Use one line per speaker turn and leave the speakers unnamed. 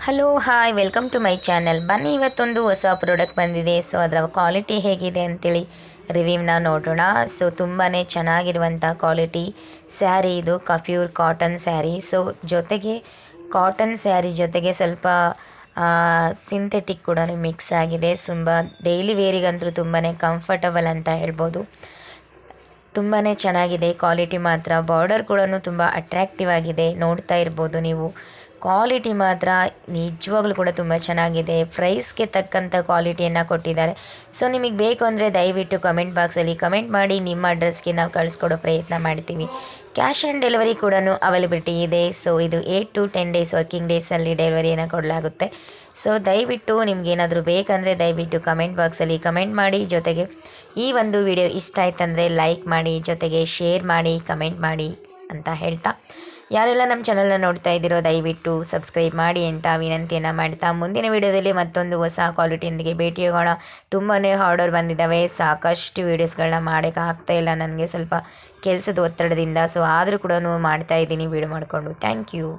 Hello hi welcome to my channel. ಬನ್ನಿ ಇವತ್ತೊಂದು ಹೊಸ ಪ್ರಾಡಕ್ಟ್ ಬಂದಿದೆ. ಸೊ ಅದರ ಕ್ವಾಲಿಟಿ ಹೇಗಿದೆ ಅಂತೇಳಿ ರಿವ್ಯೂವ್ನ ನೋಡೋಣ. ಸೊ ತುಂಬಾ ಚೆನ್ನಾಗಿರುವಂಥ ಕ್ವಾಲಿಟಿ ಸ್ಯಾರಿ ಇದು, ಪ್ಯೂರ್ ಕಾಟನ್ ಸ್ಯಾರಿ. ಸೊ ಜೊತೆಗೆ ಕಾಟನ್ ಸ್ಯಾರಿ ಜೊತೆಗೆ ಸ್ವಲ್ಪ ಸಿಂಥೆಟಿಕ್ ಕೂಡ ಮಿಕ್ಸ್ ಆಗಿದೆ. ತುಂಬ ಡೈಲಿ ವೇರಿಗಂತೂ ತುಂಬಾ ಕಂಫರ್ಟಬಲ್ ಅಂತ ಹೇಳ್ಬೋದು. ತುಂಬಾ ಚೆನ್ನಾಗಿದೆ ಕ್ವಾಲಿಟಿ ಮಾತ್ರ. ಬಾರ್ಡರ್ ಕೂಡ ತುಂಬ ಅಟ್ರ್ಯಾಕ್ಟಿವ್ ಆಗಿದೆ, ನೋಡ್ತಾ ಇರ್ಬೋದು ನೀವು. ಕ್ವಾಲಿಟಿ ಮಾತ್ರ ನಿಜವಾಗ್ಲೂ ಕೂಡ ತುಂಬ ಚೆನ್ನಾಗಿದೆ. ಪ್ರೈಸ್ಗೆ ತಕ್ಕಂಥ ಕ್ವಾಲಿಟಿಯನ್ನು ಕೊಟ್ಟಿದ್ದಾರೆ. ಸೊ ನಿಮಗೆ ಬೇಕು ಅಂದರೆ ದಯವಿಟ್ಟು ಕಮೆಂಟ್ ಬಾಕ್ಸಲ್ಲಿ ಕಮೆಂಟ್ ಮಾಡಿ, ನಿಮ್ಮ ಅಡ್ರೆಸ್ಗೆ ನಾವು ಕಳಿಸ್ಕೊಡೋ ಪ್ರಯತ್ನ ಮಾಡ್ತೀವಿ. ಕ್ಯಾಶ್ ಆನ್ ಡೆಲಿವರಿ ಕೂಡ ಅವೈಲಬಿಲಿಟಿ ಇದೆ. ಸೊ ಇದು 8 to 10 ಡೇಸ್ ವರ್ಕಿಂಗ್ ಡೇಸಲ್ಲಿ ಡೆಲಿವರಿಯನ್ನು ಕೊಡಲಾಗುತ್ತೆ. ಸೊ ದಯವಿಟ್ಟು ನಿಮಗೇನಾದರೂ ಬೇಕಂದರೆ ದಯವಿಟ್ಟು ಕಮೆಂಟ್ ಬಾಕ್ಸಲ್ಲಿ ಕಮೆಂಟ್ ಮಾಡಿ. ಜೊತೆಗೆ ಈ ಒಂದು ವಿಡಿಯೋ ಇಷ್ಟ ಆಯ್ತಂದರೆ ಲೈಕ್ ಮಾಡಿ, ಜೊತೆಗೆ ಶೇರ್ ಮಾಡಿ, ಕಮೆಂಟ್ ಮಾಡಿ ಅಂತ ಹೇಳ್ತಾ, ಯಾರೆಲ್ಲ ನಮ್ಮ ಚಾನಲ್ನ ನೋಡ್ತಾ ಇದ್ದೀರೋ ದಯವಿಟ್ಟು ಸಬ್ಸ್ಕ್ರೈಬ್ ಮಾಡಿ ಅಂತ ವಿನಂತಿಯನ್ನು ಮಾಡ್ತಾ, ಮುಂದಿನ ವಿಡಿಯೋದಲ್ಲಿ ಮತ್ತೊಂದು ಹೊಸ ಕ್ವಾಲಿಟಿಯೊಂದಿಗೆ ಭೇಟಿಯಾಗೋಣ. ತುಂಬಾ ಆರ್ಡರ್ ಬಂದಿದ್ದಾವೆ, ಸಾಕಷ್ಟು ವೀಡಿಯೋಸ್ಗಳನ್ನ ಮಾಡೋಕ್ಕಾಗ್ತಾ ಇಲ್ಲ ನನಗೆ, ಸ್ವಲ್ಪ ಕೆಲಸದ ಒತ್ತಡದಿಂದ. ಸೊ ಆದರೂ ಕೂಡ ಮಾಡ್ತಾಯಿದ್ದೀನಿ ವೀಡಿಯೋ ಮಾಡಿಕೊಂಡು. Thank you.